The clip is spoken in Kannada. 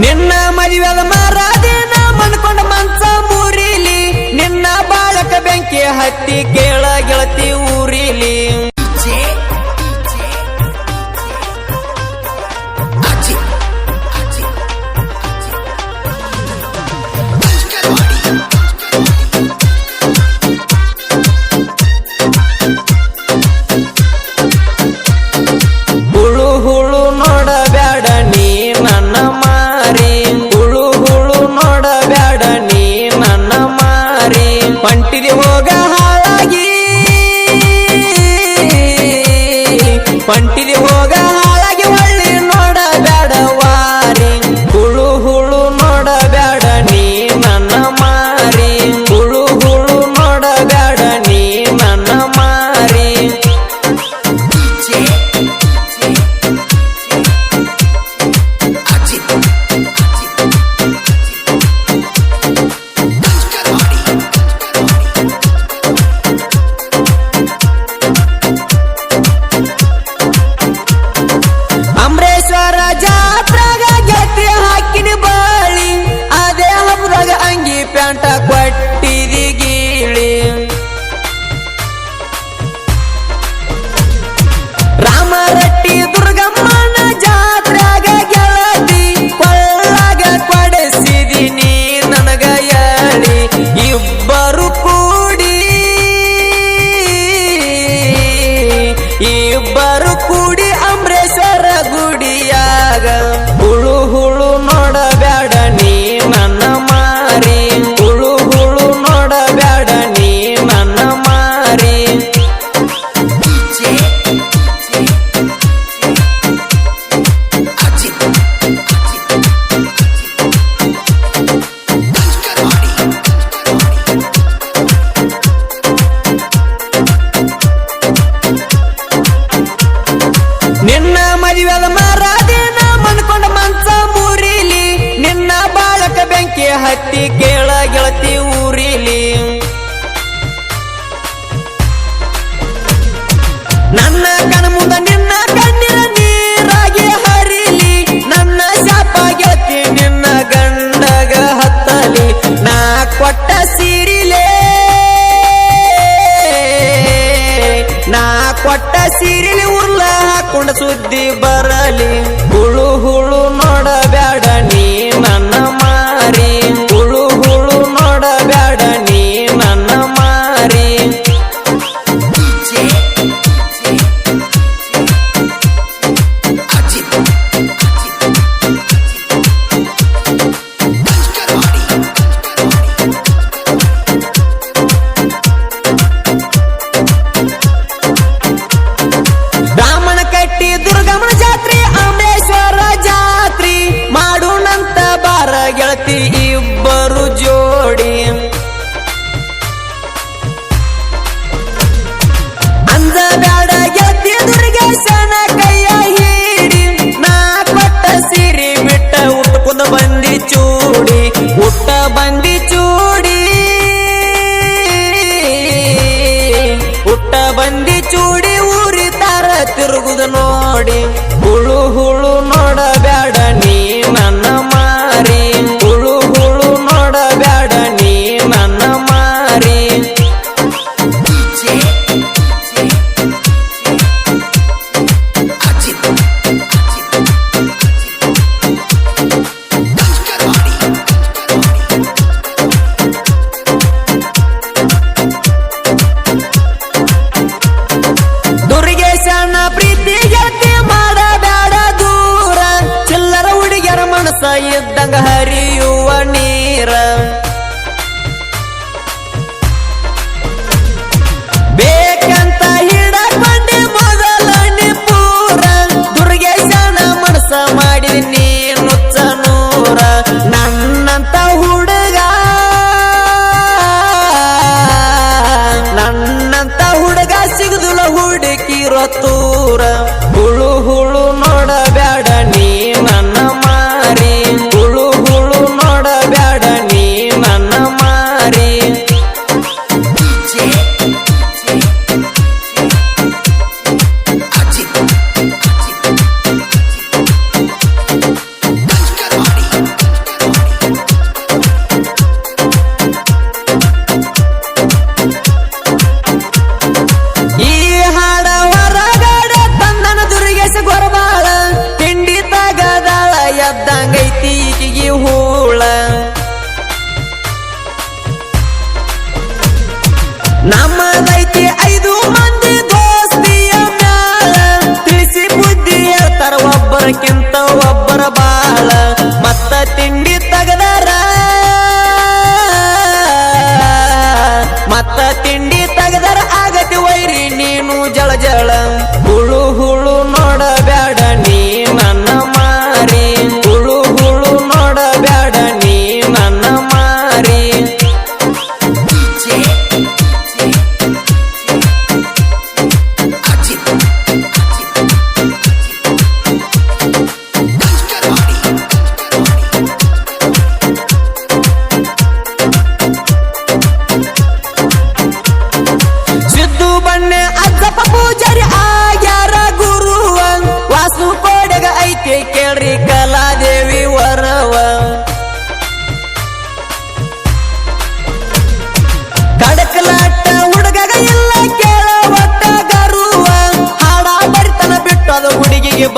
ನಿನ್ನ ಮದುವೆದ ಮಾರಾದಿನ ಮನ್ಕೊಂಡ ಮಂಚ ಮುರಿಲಿ ನಿನ್ನ ಬಾಳಕ ಬೆಂಕಿ ಹತ್ತಿ ಕೇಳ ಗೆಳತಿ ಊರಿಲಿ ಹುಳು ಹುಳು ನೋಡಬ್ಯಾಡ ನೀ ನನ್ನ ಮಾರಿ ಹುಳು ಹುಳು ನೋಡಬ್ಯಾಡ ನೀ ನನ್ನ ಮಾರಿ ಪಂಟಿದಿ ಹೋಗ ಹಾಳಾಗಿ ಪಂಟಿದಿ ಹೋಗ ಹಾಳಾಗಿ ಹೊಳ್ಳಿ ನೋಡಬ್ಯಾಡ ವಾರಿ ಹುಳು ಹುಳು ನೋಡಬ್ಯಾಡ ನೀ ನನ್ನ ಮಾರಿ ಹುಳು ಹುಳು ನೋಡಬ್ಯಾಡ ನೀ ನನ್ನ ಮಾರಿ ಅಮರೇಶ್ವರ ಜಾತ್ರಾಗ ಗೆಳತಿ ಹಾಕಿನ ಬಾಳಿ ಅದೇ ಹಬ್ಬದಾಗ ಅಂಗಿ ಪ್ಯಾಂಟ ಕೊಟ್ಟಿದಿ ಗೀಳಿ ರಾಮರಟ್ಟಿ ದುರ್ಗಮ್ಮನ ಜಾತ್ರಾಗ ಗೆಳತಿ ಕೊಳ್ಳಾಗ ಕೊಡಿಸಿದಿ ನೀ ನನಗ ಹೇಳಿ ಇಬ್ಬರು ಕೂಡಿ ಅಮರೇಶ್ವರ ಗುಡಿಯಾಗ ಹುಳು ಹುಳು ನೋಡಬ್ಯಾಡ ನೀ ನನ್ನ ಮಾರಿ ಹುಳು ಹುಳು ನೋಡಬ್ಯಾಡ ನೀ ನನ್ನ ಮಾರಿ ನಿನ್ನ ಮದುವೆದ ಮಾರಾದಿನ ಮನ್ಕೊಂಡ ಮಂಚ ಮುರಿಲಿ ನಿನ್ನ ಬಾಳಕ ಬೆಂಕಿ ಹತ್ತಿ ಕೇಳ ಗೆಳತಿ ಊರಿಲಿ ನನ್ನ ಕಣ ಮುಂದ ನಿನ್ನ ಕಣ್ಣಿನ ನೀರಾಗಿ ಹರಿಲಿ ನನ್ನ ಶಾಪ ಗೆಳತಿ ನಿನ್ನ ಗಂಡಗ ಹತ್ತಲಿ ನಾ ಕೊಟ್ಟ ಸೀರಿಲೇ ನಾ ಕೊಟ್ಟ ಸೀರಿಲಿ ಉರ್ಲ ಹಾಕೊಂಡ ಸುದ್ದಿ ಬರಲಿ ಹುಳು ಹುಳು ನೋಡಬ್ಯಾಡ ನೀ ನನ್ನ ಮಾರಿ ಹುಳು ಹುಳು ನೋಡಬ್ಯಾಡ ನೀ ನನ್ನ ಮಾರಿ ರಾಮನ ಕಟ್ಟಿ ದುರ್ಗಮ್ಮನ ಜಾತ್ರೆ ಅಮರೇಶ್ವರ ಜಾತ್ರಿ ಮಾಡೋಣಂತ ಬಾರ ಗೆಳತಿ ಇಬ್ಬರು ಜೋಡಿ ಅಂಜಬ್ಯಾಡ ಗೆಳತಿ ದುರ್ಗೇಶನ ಕೈಯ ಹೀಡಿ ನಾ ಕೊಟ್ಟ ಸಿರಿ ಬಿಟ್ಟ ಉಟ್ಕೊಂಡ ಬಂದಿ ಚೂಡಿ ಉಟ್ಟ ಬಂದಿ ಚೂಡಿ ಉಟ್ಟ ಬಂದಿ ಚೂಡಿ ಊರಿತಾರ ತಿರುಗುದ ನೋಡಿ ಹುಳು ಹುಳು ನೋಡಬ್ಯಾಡ ನೀ ನನ್ನ ಮಾರಿ ಹುಳು ಹುಳು ನೋಡಬ್ಯಾಡ ನೀ ನನ್ನ ಮಾರಿ ದುರ್ಗೇಶನ ಪ್ರೀತಿ ಗೆಳತಿ ಮಾಡಬ್ಯಾಡ ದೂರ ಚಿಲ್ಲರ ಹುಡುಗಿಯರ ಮನಸ್ಸ ಇದ್ದಂಗ ಹರಿಯುವ ನೀರ ಬೇಕಂತ ಹಿಡಕೊಂಡಿ ಮೊದಲನೇ ಪೂರ ದುರ್ಗೇಶನ ಮನಸ್ಸ ಮಾಡಿದ ನೀನು ಚನೂರ ನನ್ನಂತ ಹುಡುಗ ಸಿಗುದಿಲ್ಲ ಹುಡುಕಿರೋ ತೂರ ಹುಳು ಹುಳು ನೋಡಬ್ಯಾಡ ನೀ ನನ್ನ ಮಾರಿ ಹುಳು ಹುಳು ಒಬ್ಬರಕ್ಕಿಂತ ಒಬ್ಬರ ಬಾಳ ಮತ್ತ ತಿಂಡಿ ತಗದಾರ ಮತ್ತ ತಿಂಡಿ ತಗದಾರ ಆಗತಿ ವೈರಿ ನೀನು ಜಳ ಜಳ ಹುಳು ಹುಳು ನೋಡಬ್ಯಾಡ ನೀ ನನ್ನ ಮಾರಿ ಹುಳು ಹುಳು ನೋಡಬ್ಯಾಡ ನೀ ನನ್ನ ಮಾರಿ ಸಿದ್ದು ಬಣ್ಣೆ ಅಜ್ಜಪ್ಪ ಪೂಜಾರಿ ಆಗ್ಯಾರ ಗುರುವ ವಾಸು ಕೋಡೆಗ ಐತಿ ಕೇಳ್ರಿ ಕಲಾದೇವಿ ವರವ ಕಡಕಲಾಟ ಹುಡುಗಗ ಇಲ್ಲ ಕೇಳ ಒಟ್ಟ ಗರುವ ಹಾಡ ಬರಿತನ ಬಿಟ್ಟು ಅದು ಹುಡುಗಿಗೆ